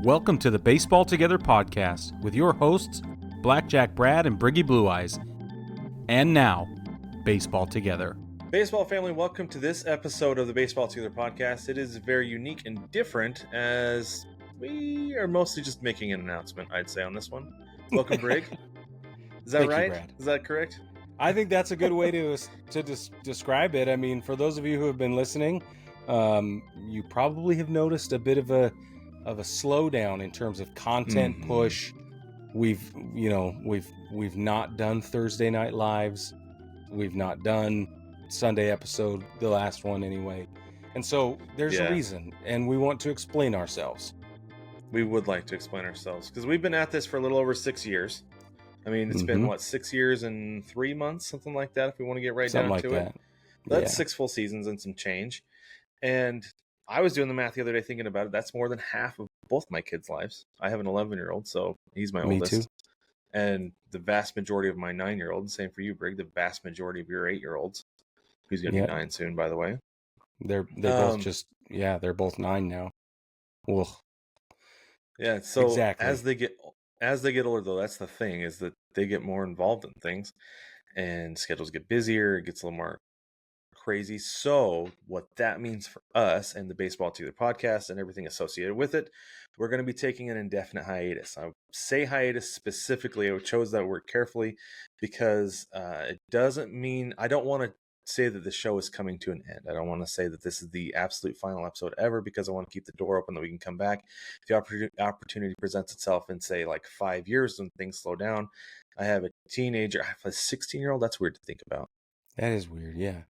Welcome to the Baseball Together podcast with your hosts, Blackjack Brad and Briggy Blue Eyes. And now, Baseball Together. Baseball family, welcome to this episode of the Baseball Together podcast. It is very unique and different as we are mostly just making an announcement, I'd say, on this one. Welcome, Brig. Is that Thank right? you, Brad. Is that correct? I think that's a good way to describe it. I mean, for those of you who have been listening, you probably have noticed a bit of a slowdown in terms of content push. We've not done Thursday night lives. We've not done Sunday episode, the last one anyway. And so there's a reason, and we want to explain ourselves. We would like to explain ourselves because we've been at this for a little over 6 years. I mean, it's been, 6 years and 3 months, something like that, if we want to get right Something down like to that. it. That's 6 full seasons and some change. And I was doing the math the other day thinking about it. That's more than half of both my kids' lives. I have an 11-year-old, so he's my oldest. Me too. And the vast majority of my 9-year-olds, same for you, Brig, the vast majority of your 8-year-olds, who's going to be 9 soon, by the way. They're both they're both 9 now. Ugh. Yeah, so exactly. as they get older, though, that's the thing, is that they get more involved in things and schedules get busier, it gets a little more crazy. So what that means for us and the Baseball Together podcast and everything associated with it, we're going to be taking an indefinite hiatus. I say hiatus specifically. I chose that word carefully because it doesn't mean, I don't want to say that the show is coming to an end. I don't want to say that this is the absolute final episode ever, because I want to keep the door open that we can come back if the opportunity presents itself in, say, like 5 years when things slow down. I have a teenager, I have a 16-year-old. That's weird to think about. That is weird, yeah.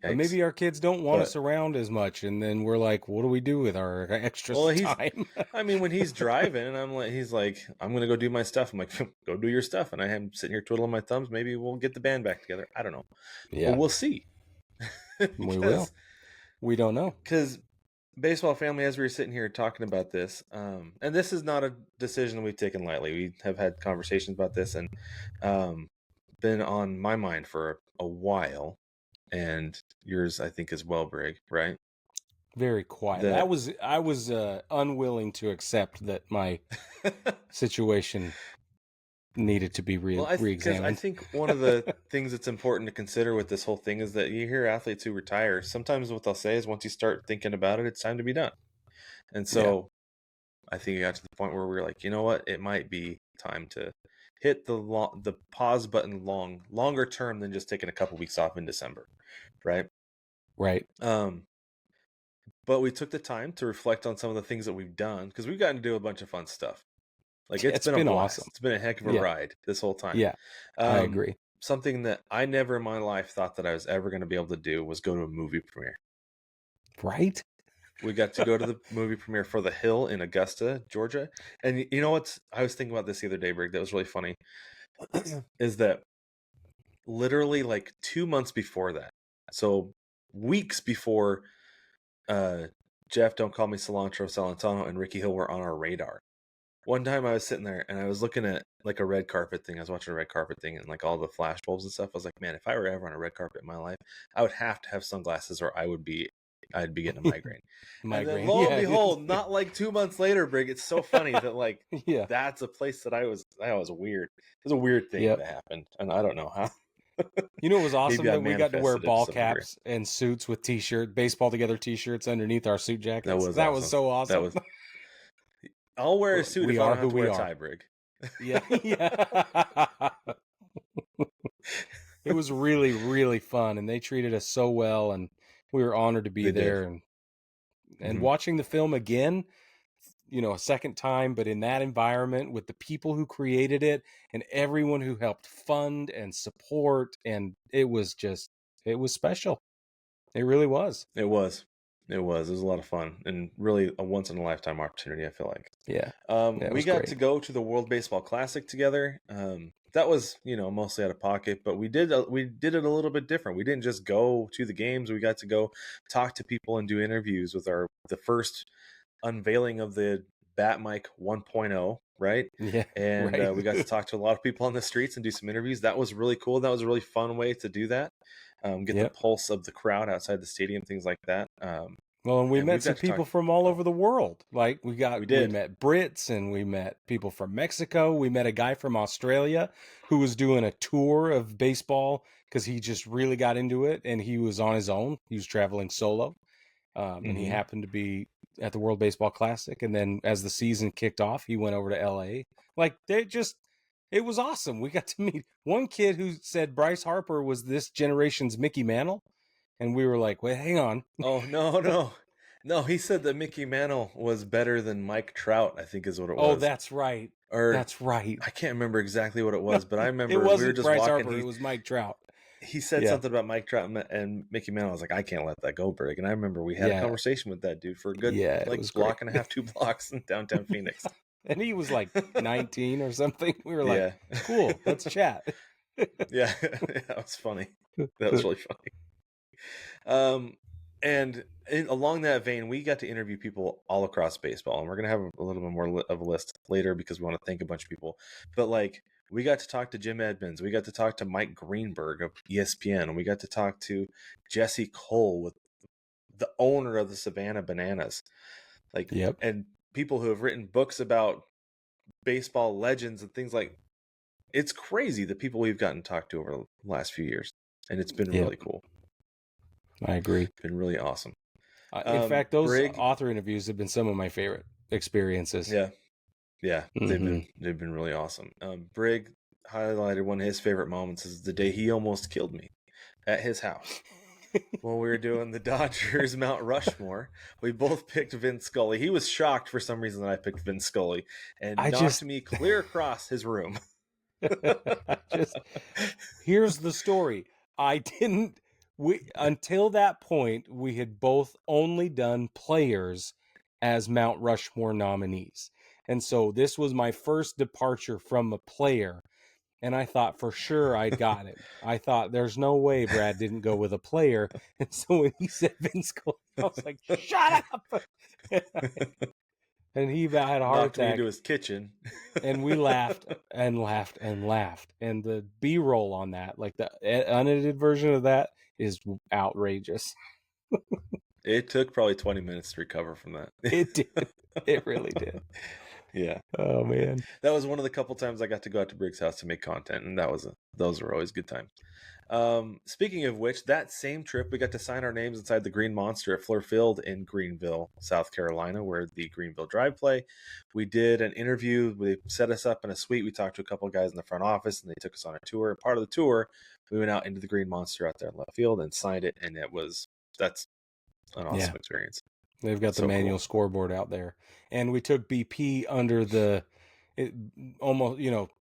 But maybe our kids don't want us around as much, and then we're like, what do we do with our extra time? I mean, when he's driving, and he's like, I'm going to go do my stuff. I'm like, go do your stuff. And I am sitting here twiddling my thumbs. Maybe we'll get the band back together. I don't know. Yeah. Well, we'll see. We will. We don't know. Because baseball family, as we were sitting here talking about this, and this is not a decision we've taken lightly. We have had conversations about this and been on my mind for a while. And yours, I think, as well, Brig, right? Very quiet. I was unwilling to accept that my situation needed to be re-examined. I think one of the things that's important to consider with this whole thing is that you hear athletes who retire, sometimes what they'll say is, once you start thinking about it, it's time to be done. And so I think it got to the point where we were like, you know what? It might be time to hit the pause button longer term than just taking a couple weeks off in December. Right. But we took the time to reflect on some of the things that we've done, because we've gotten to do a bunch of fun stuff. Like it's been a blast. Awesome. It's been a heck of a ride this whole time. Yeah, I agree. Something that I never in my life thought that I was ever going to be able to do was go to a movie premiere. Right. We got to go to the movie premiere for The Hill in Augusta, Georgia. And you know what? I was thinking about this the other day, Brig. That was really funny. Is that literally like 2 months before that? So weeks before Jeff, Don't Call Me Cilantro, Celentano, and Ricky Hill were on our radar. One time I was sitting there and I was looking at like a red carpet thing. I was watching a red carpet thing and like all the flash bulbs and stuff. I was like, man, if I were ever on a red carpet in my life, I would have to have sunglasses or I'd be getting a migraine. And then lo and behold, not like 2 months later, Brig, it's so funny that like that's a place that I was weird. It was a weird thing that happened. And I don't know how. You know, it was awesome that we got to wear ball caps and suits with Baseball Together t-shirts underneath our suit jackets. That was so awesome. I'll wear a suit if I don't have to wear a tie, Brig. Yeah. It was really, really fun, and they treated us so well, and we were honored to be there. And watching the film again, a second time, but in that environment with the people who created it and everyone who helped fund and support, and it was special. It really was. It was a lot of fun and really a once in a lifetime opportunity, I feel like. We got to go to the World Baseball Classic together. That was, mostly out of pocket, but we did it a little bit different. We didn't just go to the games. We got to go talk to people and do interviews with the first unveiling of the Bat Mic 1.0, right? Yeah. And we got to talk to a lot of people on the streets and do some interviews. That was really cool. That was a really fun way to do that. Get the pulse of the crowd outside the stadium, things like that. Well, and we and met we've some got to talk. people from all over the world. Like We we did. met Brits and we met people from Mexico. We met a guy from Australia who was doing a tour of baseball because he just really got into it and he was on his own. He was traveling solo. And he Hmm. happened to be at the World Baseball Classic. And then as the season kicked off, he went over to LA. Like it was awesome. We got to meet one kid who said Bryce Harper was this generation's Mickey Mantle. And we were like, wait, hang on. Oh no, no, no! He said that Mickey Mantle was better than Mike Trout. I think is what it Oh, was, that's right. or That's right. I can't remember exactly what it was, but I It remember we were wasn't just Bryce walking. Harper. It was Mike Trout. He said Yeah. something about Mike Trout and Mickey Mantle. I was like, I can't let that go, Brig. And I remember we had a Yeah. conversation with that dude for a good Yeah. It like was great. block and a half, 2 blocks in downtown Phoenix. And he was like 19 or something. We were like, Yeah, cool, let's chat. yeah, that was funny. That was really funny. And along that vein, we got to interview people all across baseball, and we're gonna have a little bit more of a list later because we want to thank a bunch of people. But like, we got to talk to Jim Edmonds, we got to talk to Mike Greenberg of ESPN, and we got to talk to Jesse Cole, with the owner of the Savannah Bananas, like, Yep. and people who have written books about baseball legends and things like. It's crazy the people we've gotten to talk to over the last few years, and it's been Yep. really cool. I agree. Been really awesome. In fact, those Brig, author interviews have been some of my favorite experiences. yeah, Mm-hmm. they've been really awesome. Brig highlighted one of his favorite moments is the day he almost killed me at his house when we were doing the Dodgers Mount Rushmore. We both picked Vince Scully. He was shocked for some reason that I picked Vince Scully and knocked me clear across his room. Here's the story. Until that point, we had both only done players as Mount Rushmore nominees. And so this was my first departure from a player. And I thought for sure I'd got him. I thought there's no way Brad didn't go with a player. And so when he said Vince Scully, I was like, shut up. And he about had a heart Knocked me attack. into his kitchen. And we laughed and laughed and laughed. And the B-roll on that, like the unedited version of that, is outrageous. It took probably 20 minutes to recover from that. It did. It really did. Yeah. Oh man. That was one of the couple times I got to go out to Briggs' house to make content, and those were always good times. Speaking of which, that same trip we got to sign our names inside the Green Monster at Fleer Field in Greenville, South Carolina, where the Greenville Drive play. We did an interview. They set us up in a suite. We talked to a couple of guys in the front office, and they took us on a tour. And part of the tour, we went out into the Green Monster out there in left field and signed it, and that's an awesome experience. They've got the manual scoreboard out there, and we took BP under almost,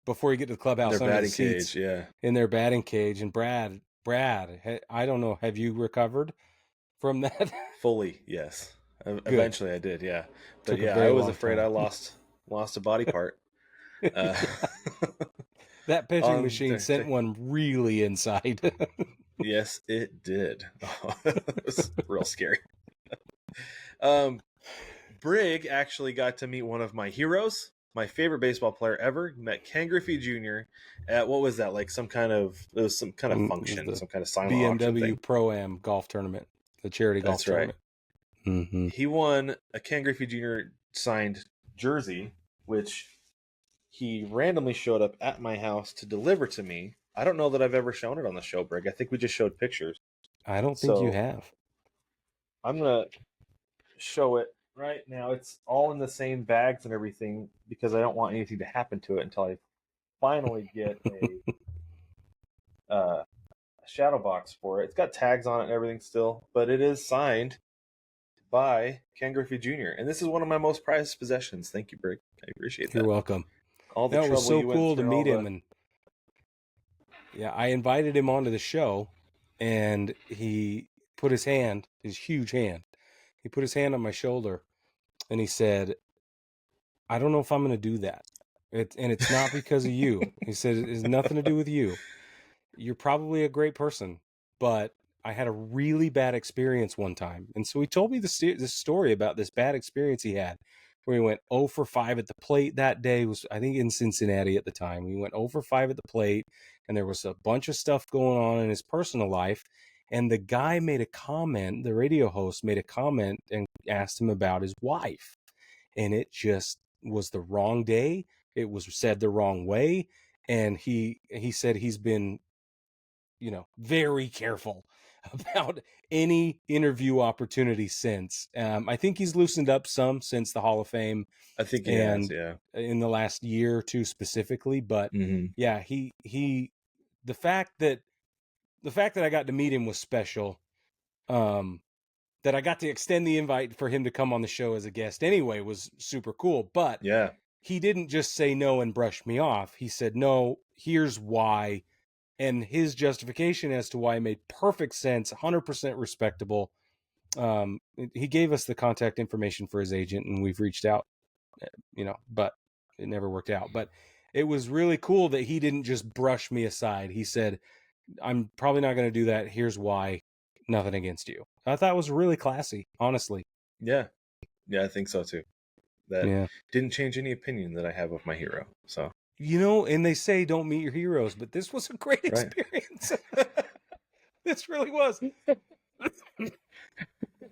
before you get to the clubhouse, their under batting the seats, cage, in their batting cage. And Brad, I don't know, have you recovered from that? Fully, yes. Eventually, I did, yeah. But Took a yeah, very I was long afraid time. I lost a body part. That pitching machine sent one really inside. Yes, it did. It was real scary. Brig actually got to meet one of my heroes, my favorite baseball player ever. Met Ken Griffey Jr. at what was that, like some kind of function, some kind of silent auction BMW thing. Pro-Am golf tournament, the charity golf tournament. Mm-hmm. He won a Ken Griffey Jr. signed jersey, which he randomly showed up at my house to deliver to me. I don't know that I've ever shown it on the show, Brig. I think we just showed pictures. I don't think you have. I'm going to show it right now. It's all in the same bags and everything because I don't want anything to happen to it until I finally get a shadow box for it. It's got tags on it and everything still, but it is signed by Ken Griffey Jr. And this is one of my most prized possessions. Thank you, Brig. I appreciate that. You're welcome. All the trouble was so you went cool to through, meet him, and I invited him onto the show, and he put his huge hand, he put his hand on my shoulder, and he said, "I don't know if I'm going to do that. And it's not because of you." He said, "It has nothing to do with you. You're probably a great person, but I had a really bad experience one time." And so he told me this story about this bad experience he had, where he went 0 for 5 at the plate that day. Was, I think, in Cincinnati at the time. He went 0 for 5 at the plate, and there was a bunch of stuff going on in his personal life. And the guy made a comment, the radio host made a comment and asked him about his wife. And it just was the wrong day. It was said the wrong way. And he said he's been, very careful about any interview opportunity since. I think he's loosened up some since the Hall of Fame I think he has, and yeah. in the last year or two specifically. But yeah, the fact that I got to meet him was special. That I got to extend the invite for him to come on the show as a guest anyway was super cool. But Yeah. he didn't just say no and brush me off. He said, no, here's why. And his justification as to why made perfect sense, 100% respectable. He gave us the contact information for his agent, and we've reached out, but it never worked out. But it was really cool that he didn't just brush me aside. He said, I'm probably not going to do that. Here's why. Nothing against you. I thought it was really classy, honestly. Yeah. Yeah, I think so too. That Yeah. didn't change any opinion that I have of my hero. So, and they say don't meet your heroes, but this was a great experience. This really was.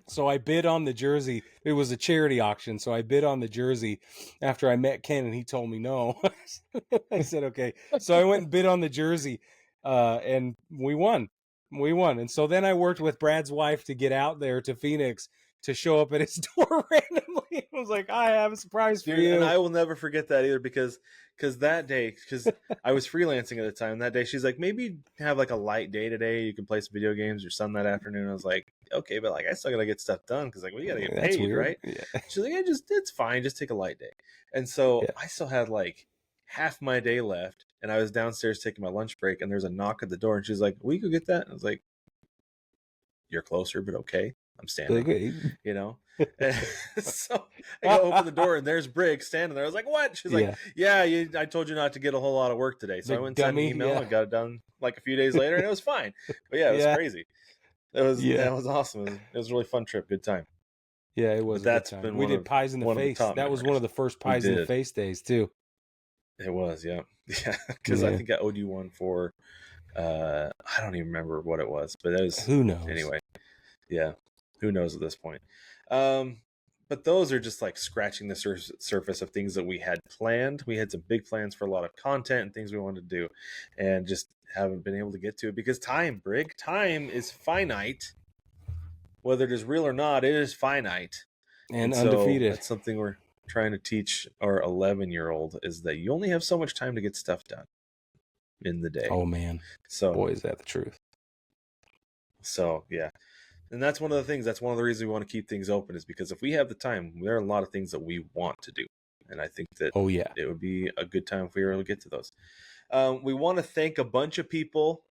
So I bid on the jersey. It was a charity auction, so I bid on the jersey after I met Ken, and he told me no. I said, okay. So I went and bid on the jersey, and we won. And so then I worked with Brad's wife to get out there to Phoenix to show up at his door randomly. I was like, I have a surprise for you. And I will never forget that either because that day, because I was freelancing at the time, that day she's like, maybe have like a light day today. You can play some video games or something that afternoon. I was like, okay, but like I still gotta get stuff done because like we gotta get paid, right? Yeah. She's like, it's fine, just take a light day. And so I still had like half my day left, and I was downstairs taking my lunch break, and there's a knock at the door, and she's like, "We could get that." And I was like, "You're closer, but okay." I'm standing, Okay. So I go open the door and there's Brig standing there. I was like, "What?" She's like, "Yeah, I told you not to get a whole lot of work today." So I went and sent an email and got it done like a few days later, and it was fine. But yeah, it was crazy. That was awesome. It was a really fun trip, good time. Yeah, it was. That's been we did pies in the face. That was one of the first pies in the face days too. It was, yeah, because I think I owed you one for. I don't even remember what it was, but it was. Who knows? Anyway, yeah. Who knows at this point? But those are just like scratching the surface of things that we had planned. We had some big plans for a lot of content and things we wanted to do, and just haven't been able to get to it because time is finite. Whether it is real or not, it is finite and undefeated. So that's something we're trying to teach our 11-year-old is that you only have so much time to get stuff done in the day. Oh man, so boy, is that the truth. So yeah. And that's one of the things, that's one of the reasons we want to keep things open is because if we have the time, there are a lot of things that we want to do. And I think that it would be a good time if we were able to get to those. We want to thank a bunch of people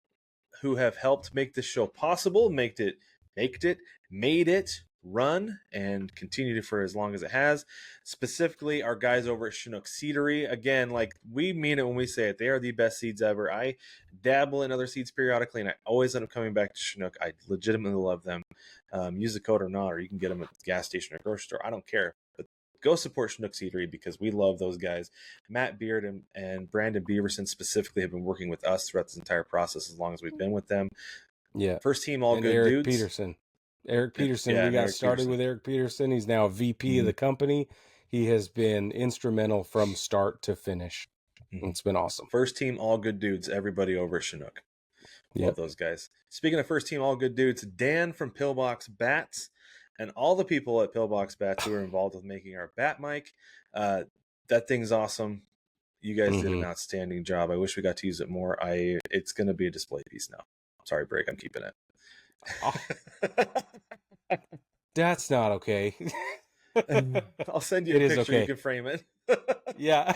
who have helped make this show possible, made it run, and continued for as long as it has. Specifically, our guys over at Chinook Seedery. Again, like we mean it when we say it. They are the best seeds ever. I dabble in other seeds periodically, and I always end up coming back to Chinook. I legitimately love them. Use the code or not, or you can get them at the gas station or grocery store. I don't care. But go support Chinook Seedery because we love those guys. Matt Beard and Brandon Beaverson specifically have been working with us throughout this entire process as long as we've been with them. Yeah. First team, all good Eric dudes. Eric Peterson, we got started with Eric Peterson. He's now a VP of the company. He has been instrumental from start to finish. It's been awesome. First team, all good dudes. Everybody over at Chinook. Love those guys. Speaking of first team, all good dudes, Dan from Pillbox Bats and all the people at Pillbox Bats who were involved with making our bat mic. That thing's awesome. You guys did an outstanding job. I wish we got to use it more. It's going to be a display piece now. Sorry, Brig, I'm keeping it. That's not okay. I'll send you a picture. Okay. You can frame it. Yeah.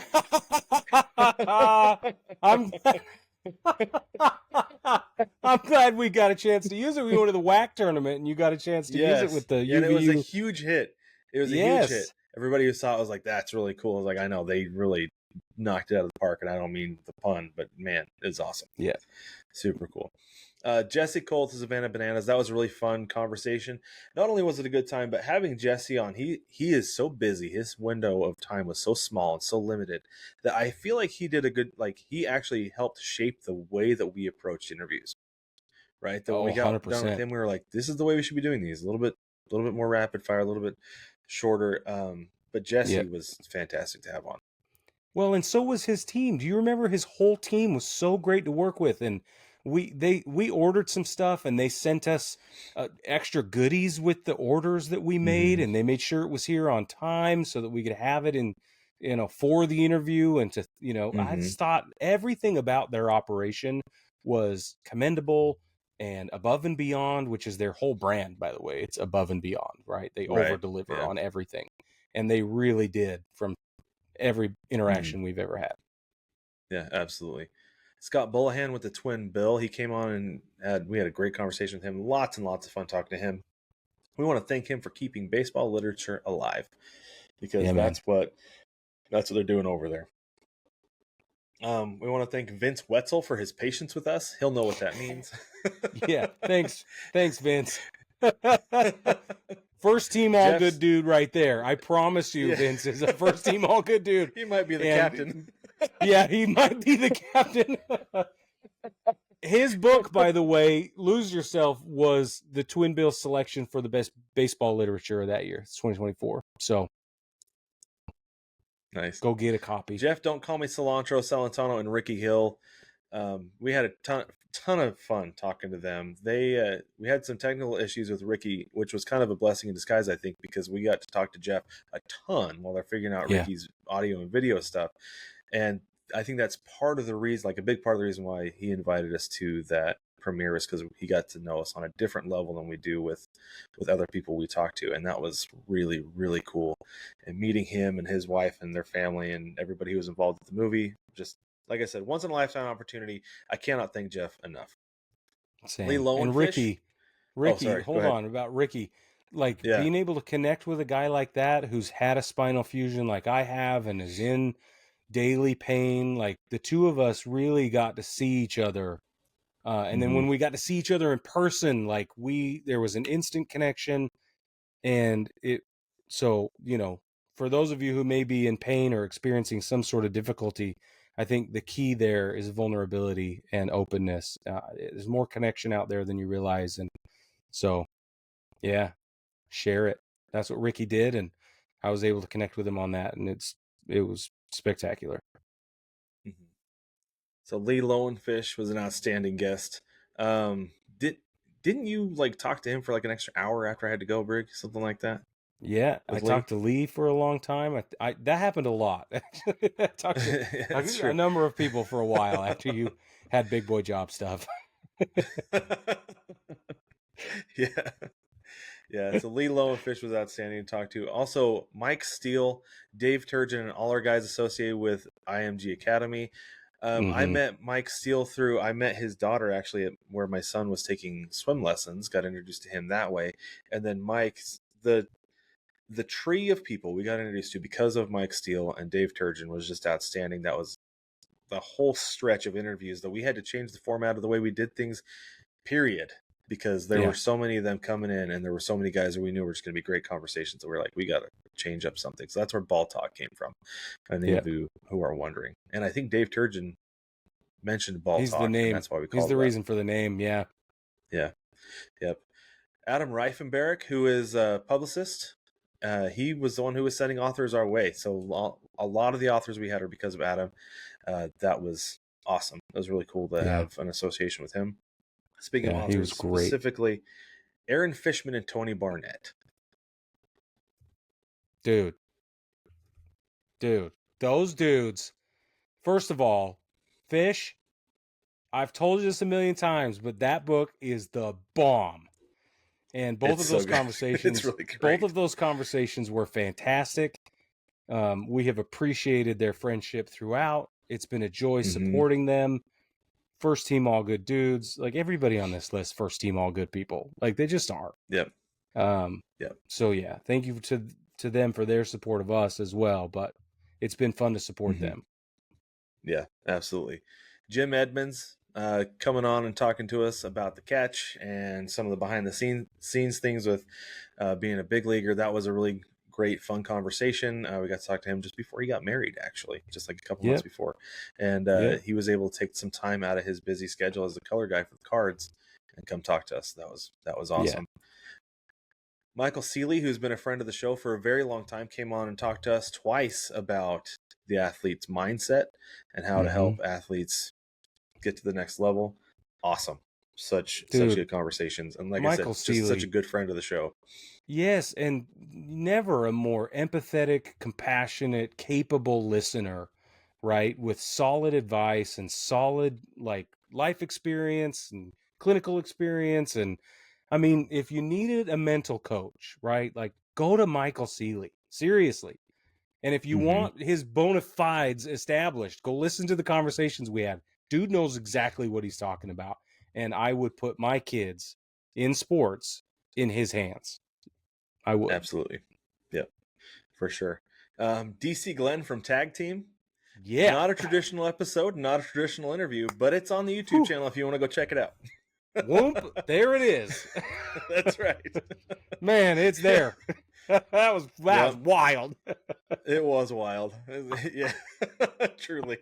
I'm glad we got a chance to use it. We went to the WAC tournament and you got a chance to use it with the UVU. And it was a huge hit. It was a huge hit. Everybody who saw it was like, that's really cool. I was like, I know, they really knocked it out of the park, and I don't mean the pun, but man, it was awesome. Yeah. Super cool. Jesse Cole to Savannah Bananas. That was a really fun conversation. Not only was it a good time, but having Jesse on, he is so busy. His window of time was so small and so limited that I feel like he did a good, he actually helped shape the way that we approached interviews. right? That when Oh, we got done with 100%. him, we were like, this is the way we should be doing these. A little bit more rapid fire, a little bit shorter. But Yeah. Jesse was fantastic to have on. Well, and so was his team. Do you remember his whole team was so great to work with? And we ordered some stuff, and they sent us extra goodies with the orders that we made, Mm-hmm. and they made sure it was here on time so that we could have it in, for the interview. And to, I Mm-hmm. just thought everything about their operation was commendable and above and beyond, which is their whole brand, by the way. It's above and beyond, right? They over Right. deliver Yeah. on everything, and they really did from every Mm-hmm. interaction we've ever had. Yeah, absolutely. Scott Bullahan with the twin Bill. He came on and we had a great conversation with him. Lots and lots of fun talking to him. We want to thank him for keeping baseball literature alive because Yeah, man. that's what they're doing over there. We want to thank Vince Wetzel for his patience with us. He'll know what that means. Yeah. Thanks, Vince. First team all Jeff's good dude right there. I promise you, yeah. Vince is a first team all good dude. He might be the And captain. yeah, he might be the captain. His book, by the way, Lose Yourself, was the Twin Bill selection for the best baseball literature of that year. It's 2024. So Nice. go get a copy. Jeff, Don't Call Me Cilantro, Salentano, and Ricky Hill. We had a ton of fun talking to them. We had some technical issues with Ricky, which was kind of a blessing in disguise, I think, because we got to talk to Jeff a ton while they're figuring out Yeah. Ricky's audio and video stuff. And I think that's part of the reason, like a big part of the reason why he invited us to that premiere is because he got to know us on a different level than we do with other people we talk to. And that was really, really cool. And meeting him and his wife and their family and everybody who was involved with the movie, just like I said, once in a lifetime opportunity. I cannot thank Jeff enough. Same. Lee Lowenfish. And Ricky, Oh, sorry. hold on about Ricky. Like Yeah. being able to connect with a guy like that who's had a spinal fusion like I have and is in daily pain. Like the two of us really got to see each other. And then when we got to see each other in person, like there was an instant connection. And so, for those of you who may be in pain or experiencing some sort of difficulty, I think the key there is vulnerability and openness. There's more connection out there than you realize. And so, yeah, share it. That's what Ricky did. And I was able to connect with him on that. And it was spectacular. Mm-hmm. So Lee Lowenfish was an outstanding guest. Didn't you like talk to him for like an extra hour after I had to go, Brig? Something like that? Yeah, I With Lee? talked to Lee for a long time. I that happened a lot. Actually, I talked to Yeah, that's a true. number of people for a while after you had big boy job stuff. Yeah. Yeah, so Lee Lowenfish was outstanding to talk to. Also, Mike Steele, Dave Turgeon, and all our guys associated with IMG Academy. I met Mike Steele I met his daughter actually at where my son was taking swim lessons, got introduced to him that way. And then the tree of people we got introduced to because of Mike Steele and Dave Turgeon was just outstanding. That was the whole stretch of interviews that we had to change the format of the way we did things, period. Because there were so many of them coming in and there were so many guys that we knew were just going to be great conversations that we're like, we got to change up something. So that's where Ball Talk came from. And any of you who are wondering. And I think Dave Turgeon mentioned Ball He's Talk. the name. And that's why we called He's the it reason for the name. Yeah. Yeah. Yep. Adam Reifenberg, who is a publicist, he was the one who was sending authors our way. So a lot of the authors we had are because of Adam. That was awesome. It was really cool to have an association with him. Speaking of authors, he was great. specifically Aaron Fishman and Tony Barnett. Dude, those dudes. First of all, Fish, I've told you this a million times, but that book is the bomb. And both of those conversations, really great. both of those conversations were fantastic. We have appreciated their friendship throughout. It's been a joy supporting them. First team, all good dudes. Like everybody on this list, first team, all good people. Like they just are. Yep. Yep. So yeah, thank you to them for their support of us as well. But it's been fun to support them. Yeah, absolutely. Jim Edmonds coming on and talking to us about the catch and some of the behind the scenes things with being a big leaguer. That was a really great, fun conversation. We got to talk to him just before he got married, actually, just like a couple months before. And he was able to take some time out of his busy schedule as the color guy for the Cards and come talk to us. That was Yeah. awesome. Michael Seeley, who's been a friend of the show for a very long time, came on and talked to us twice about the athlete's mindset and how to help athletes get to the next level. Awesome. Such good conversations. And like Michael I said, just such a Seeley, good friend of the show. yes, and never a more empathetic, compassionate, capable listener, right? With solid advice and solid like life experience and clinical experience. And I mean, if you needed a mental coach, right? Like go to Michael Seeley. Seriously. And if you want his bona fides established, go listen to the conversations we had. Dude knows exactly what he's talking about. And I would put my kids in sports in his hands. I would. Absolutely. Yep, for sure. DC Glenn from Tag Team. Yeah. Not a traditional episode, not a traditional interview, but it's on the YouTube channel if you want to go check it out. Whoop, there it is. That's right. Man, it's there. that was wild. It was wild. Yeah, truly.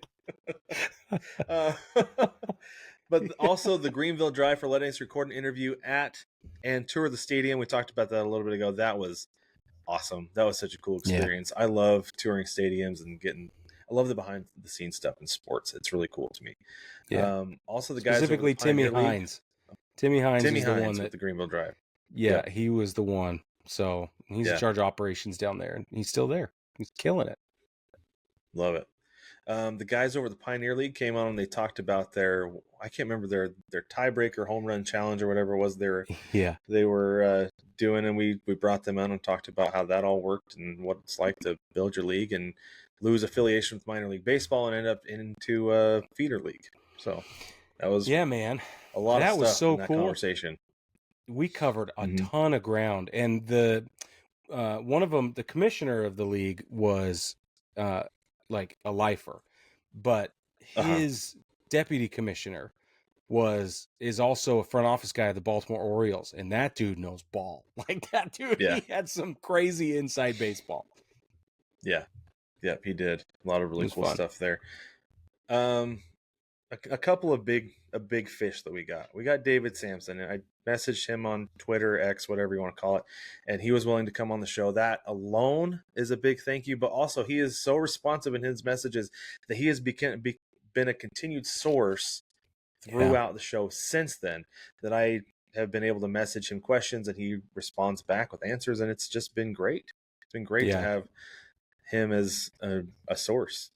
But also the Greenville Drive for letting us record an interview at and tour the stadium. We talked about that a little bit ago. That was awesome. That was such a cool experience. Yeah. I love touring stadiums and I love the behind the scenes stuff in sports. It's really cool to me. Yeah. Also the guys specifically Timmy Hines. Timmy Hines is the one that with the Greenville Drive. Yeah, he was the one. So he's in charge of operations down there, and he's still there. He's killing it. Love it. The guys over the Pioneer League came on and they talked about I can't remember their tiebreaker home run challenge or whatever it was they were doing, and we brought them on and talked about how that all worked and what it's like to build your league and lose affiliation with minor league baseball and end up into a feeder league. So that was man, a lot of stuff was so in that cool. Conversation. We covered a ton of ground, and the one of them, the commissioner of the league, was like a lifer, but his deputy commissioner is also a front office guy at the Baltimore Orioles, and that dude knows ball. Like that dude, he had some crazy inside baseball. Yeah, he did a lot of really cool stuff there. A couple of big fish that we got David Sampson, and I messaged him on Twitter, X, whatever you want to call it, and he was willing to come on the show. That alone is a big thank you, but also he is so responsive in his messages that he has been a continued source throughout the show since then, that I have been able to message him questions and he responds back with answers, and it's just been great. It's been great to have him as a source.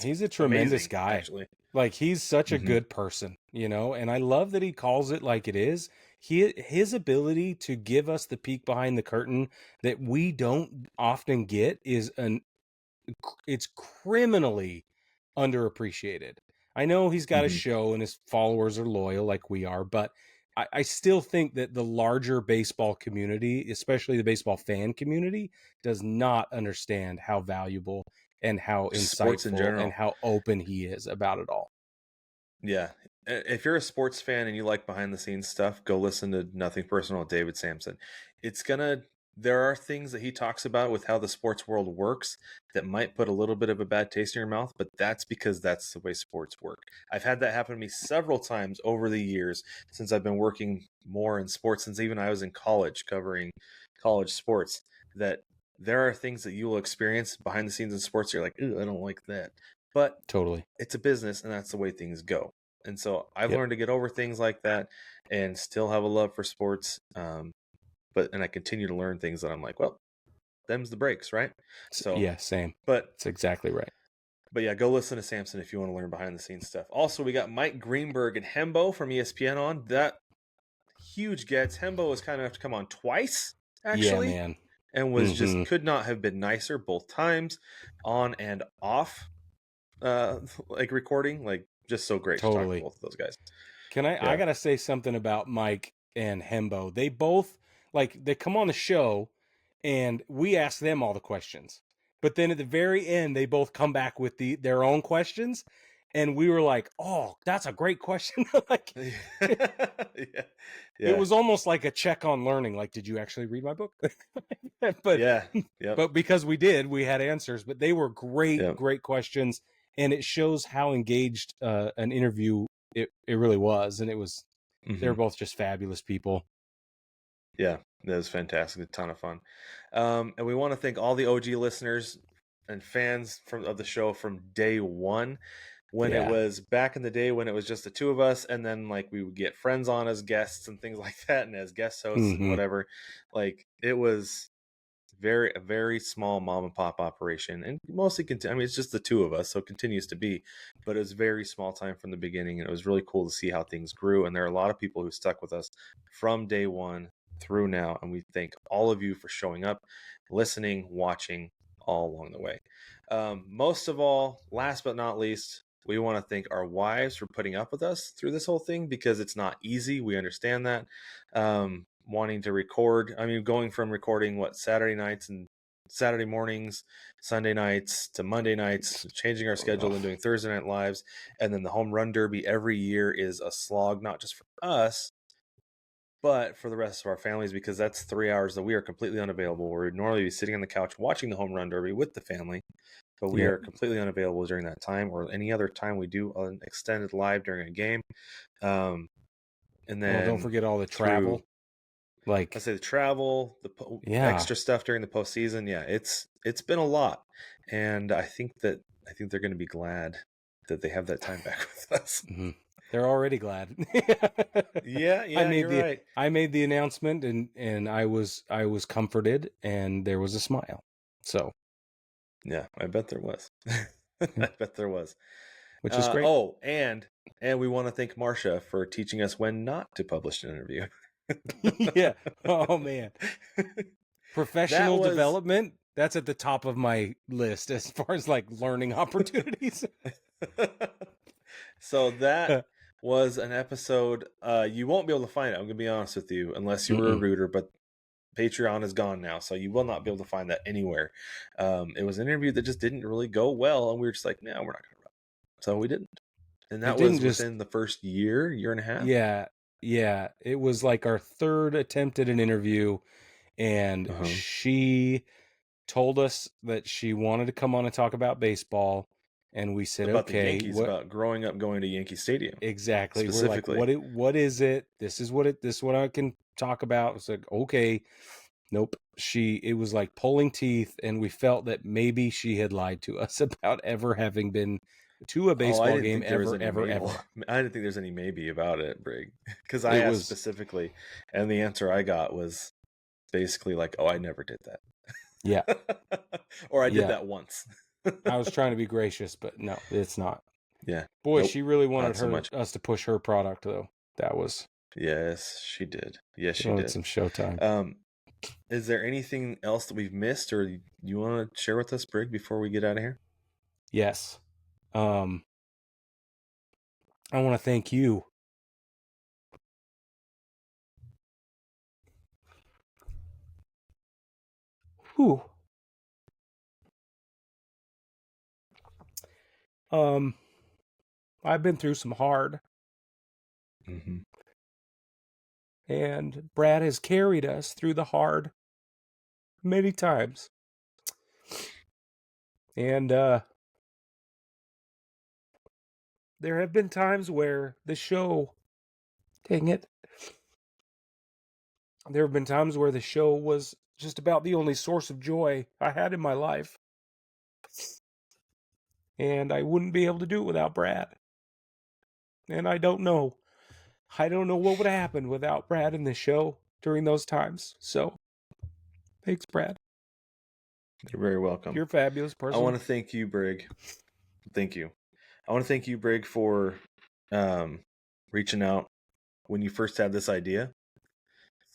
He's a tremendous guy. Actually. Like he's such a good person, and I love that he calls it like it is. His ability to give us the peek behind the curtain that we don't often get it's criminally underappreciated. I know he's got a show and his followers are loyal like we are, but I still think that the larger baseball community, especially the baseball fan community, does not understand how valuable and how insightful and how open he is about it all. Yeah. If you're a sports fan and you like behind the scenes stuff, go listen to Nothing Personal with David Sampson. There are things that he talks about with how the sports world works that might put a little bit of a bad taste in your mouth, but that's because that's the way sports work. I've had that happen to me several times over the years since I've been working more in sports, since even I was in college covering college sports, that there are things that you will experience behind the scenes in sports. You're like, ooh, I don't like that. But totally, it's a business and that's the way things go. And so I've learned to get over things like that and still have a love for sports. And I continue to learn things that I'm like, well, them's the breaks, right? So yeah, same. But that's exactly right. But yeah, go listen to Sampson if you want to learn behind the scenes stuff. Also, we got Mike Greenberg and Hembo from ESPN on. That huge gets. Hembo was kind enough to come on twice, actually. Yeah, man. And was just could not have been nicer both times, on and off like recording. Like just so great to talk to both of those guys. I gotta say something about Mike and Hembo. They both they come on the show and we ask them all the questions. But then at the very end, they both come back with their own questions. And we were like, oh, that's a great question. It was almost like a check on learning. Like, did you actually read my book? But because we did, we had answers. But they were great questions. And it shows how engaged an interview it really was. And it was They're both just fabulous people. Yeah, that was fantastic. A ton of fun. And we want to thank all the OG listeners and fans of the show from day one. When it Yeah. was back in the day when it was just the two of us, and then like we would get friends on as guests and things like that, and as guest hosts and Mm-hmm. whatever. Like it was a very small mom and pop operation, and mostly I mean it's just the two of us, so it continues to be, but it was very small time from the beginning, and it was really cool to see how things grew. And there are a lot of people who stuck with us from day one through now, and we thank all of you for showing up, listening, watching all along the way. Most of all, last but not least, we want to thank our wives for putting up with us through this whole thing, because it's not easy. We understand that. Wanting to record, I mean, going from recording Saturday nights and Saturday mornings, Sunday nights to Monday nights, changing our schedule and doing Thursday night lives, and then the home run derby every year is a slog, not just for us, but for the rest of our families, because that's 3 hours that we are completely unavailable. We're normally be sitting on the couch watching the home run derby with the family, but we Yep. are completely unavailable during that time or any other time we do an extended live during a game. And then Well, don't forget all the travel. I say the travel, the extra stuff during the postseason. Yeah, it's been a lot, and I think they're going to be glad that they have that time back with us. Mm-hmm. They're already glad. Yeah, you're right. I made the announcement, and I was comforted, and there was a smile. So yeah, I bet there was. I bet there was. Which is great. Oh, and we want to thank Marcia for teaching us when not to publish an interview. Yeah. Oh man. Professional development, that's at the top of my list as far as like learning opportunities. So that was an episode. You won't be able to find it, I'm gonna be honest with you, unless you were a rooter, but Patreon is gone now, so you will not be able to find that anywhere. It was an interview that just didn't really go well, and we were just like, no, we're not gonna run. So we didn't. And that was within the first year and a half. Yeah. It was like our third attempt at an interview, and she told us that she wanted to come on and talk about baseball, and we said, about okay, the Yankees, about growing up going to Yankee Stadium. Exactly. Specifically. We're like, what is it? This is what I can talk about. It's like, okay. Nope. It was like pulling teeth, and we felt that maybe she had lied to us about ever having been to a baseball game ever. I didn't think there's any maybe about it, Brig, because I asked specifically, and the answer I got was basically like, oh, I never did that. Yeah. Or I did that once. I was trying to be gracious, but no, it's not. Yeah. Boy, she really wanted us to push her product, though. That was. Yes, she did. Yes, she wanted did. some showtime. Is there anything else that we've missed, or you want to share with us, Brig, before we get out of here? Yes. I want to thank you. Whew. I've been through some hard. And Brad has carried us through the hard many times. And there have been times where the show, dang it, there have been times where the show was just about the only source of joy I had in my life. And I wouldn't be able to do it without Brad. And I don't know what would have happened without Brad in the show during those times. So, thanks, Brad. You're very welcome. You're a fabulous person. I want to thank you, Brig. Thank you. I want to thank you, Brig, for reaching out when you first had this idea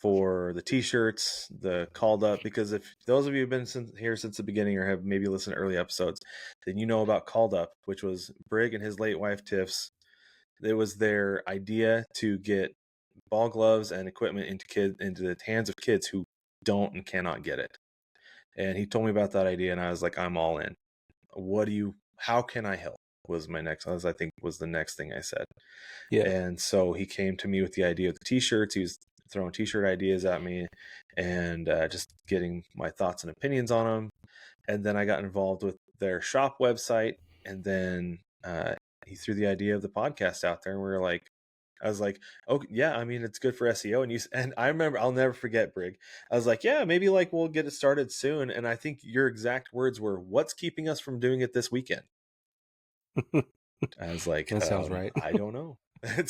for the t-shirts, the called up, because if those of you have been here since the beginning or have maybe listened to early episodes, then you know about called up, which was Brig and his late wife Tiff's. It was their idea to get ball gloves and equipment into the hands of kids who don't and cannot get it. And he told me about that idea, and I was like, I'm all in. How can I help? Was my next, as I think was the next thing I said. Yeah. And so he came to me with the idea of the t-shirts. He was throwing t-shirt ideas at me and just getting my thoughts and opinions on them. And then I got involved with their shop website, and then he threw the idea of the podcast out there, and we were like, I was like, oh yeah, I mean it's good for SEO. And I remember, I'll never forget, Brig. I was like, yeah, maybe like we'll get it started soon. And I think your exact words were, "What's keeping us from doing it this weekend?" I was like, That sounds right. I don't know. And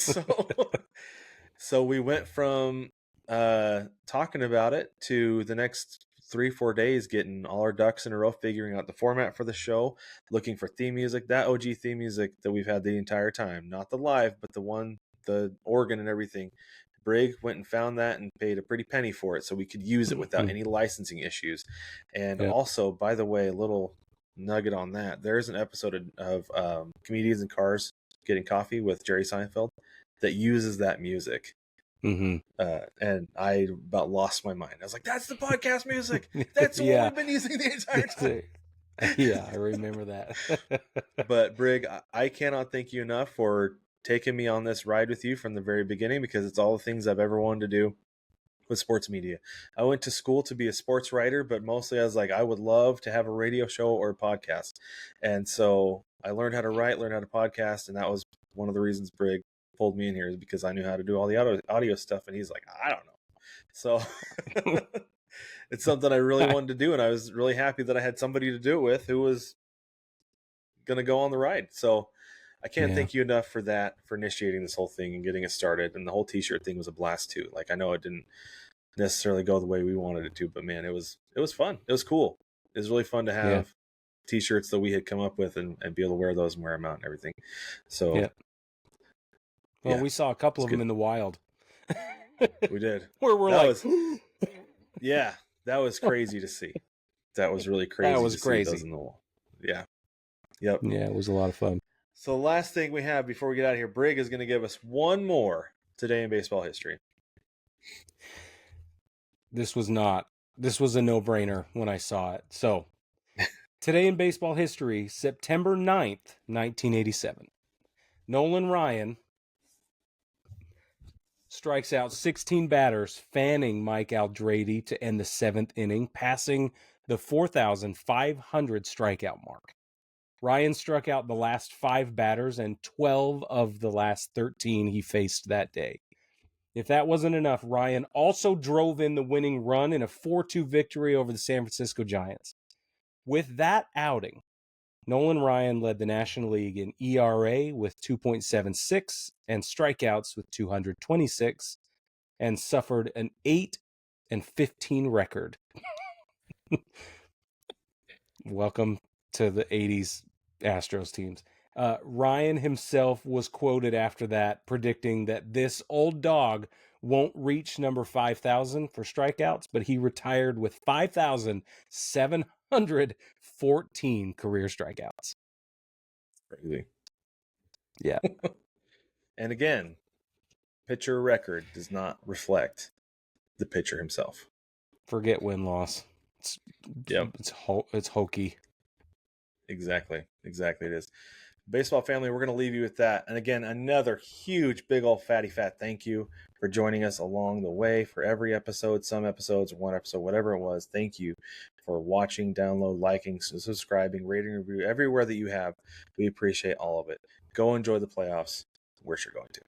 so we went from talking about it to the next 3-4 days getting all our ducks in a row, figuring out the format for the show, looking for theme music, that OG theme music that we've had the entire time, not the live, but the organ and everything. Brig went and found that and paid a pretty penny for it so we could use it without any licensing issues. And Yep. also, by the way, a little nugget on that, there's an episode of Comedians in Cars Getting Coffee with Jerry Seinfeld that uses that music. Mm-hmm. And I about lost my mind. I was like, that's the podcast music. That's what we've been using the entire time. Yeah, I remember that. But Brig, I cannot thank you enough for taking me on this ride with you from the very beginning, because it's all the things I've ever wanted to do with sports media. I went to school to be a sports writer, but mostly I was like, I would love to have a radio show or a podcast. And so I learned how to write, learned how to podcast, and that was one of the reasons Brig pulled me in here, is because I knew how to do all the audio stuff, and he's like, I don't know. So it's something I really wanted to do, and I was really happy that I had somebody to do it with who was going to go on the ride. So I can't thank you enough for that, for initiating this whole thing and getting it started. And the whole t-shirt thing was a blast too. Like, I know it didn't necessarily go the way we wanted it to, but man, it was fun. It was cool. It was really fun to have t-shirts that we had come up with and be able to wear those and wear them out and everything. So well, we saw a couple of them in the wild. We did. Where we're that was crazy to see. That was really crazy. That was crazy. See those in the wall. Yeah. Yep. Yeah, it was a lot of fun. So the last thing we have before we get out of here, Brig is going to give us one more today in baseball history. This was a no-brainer when I saw it. So, today in baseball history, September 9th, 1987. Nolan Ryan strikes out 16 batters, fanning Mike Aldrete to end the 7th inning, passing the 4,500 strikeout mark. Ryan struck out the last 5 batters and 12 of the last 13 he faced that day. If that wasn't enough, Ryan also drove in the winning run in a 4-2 victory over the San Francisco Giants. With that outing, Nolan Ryan led the National League in ERA with 2.76 and strikeouts with 226, and suffered an 8-15 record. Welcome to the 80s Astros teams. Ryan himself was quoted after that, predicting that this old dog won't reach number 5,000 for strikeouts, but he retired with 5,714 career strikeouts. Crazy. Yeah. And again, pitcher record does not reflect the pitcher himself. Forget win-loss. It's hokey. Exactly it is. Baseball family, we're going to leave you with that. And again, another huge, big old fatty fat thank you for joining us along the way for every episode, some episodes, one episode, whatever it was. Thank you for watching, download, liking, subscribing, rating, review, everywhere that you have. We appreciate all of it. Go enjoy the playoffs. We're sure going to.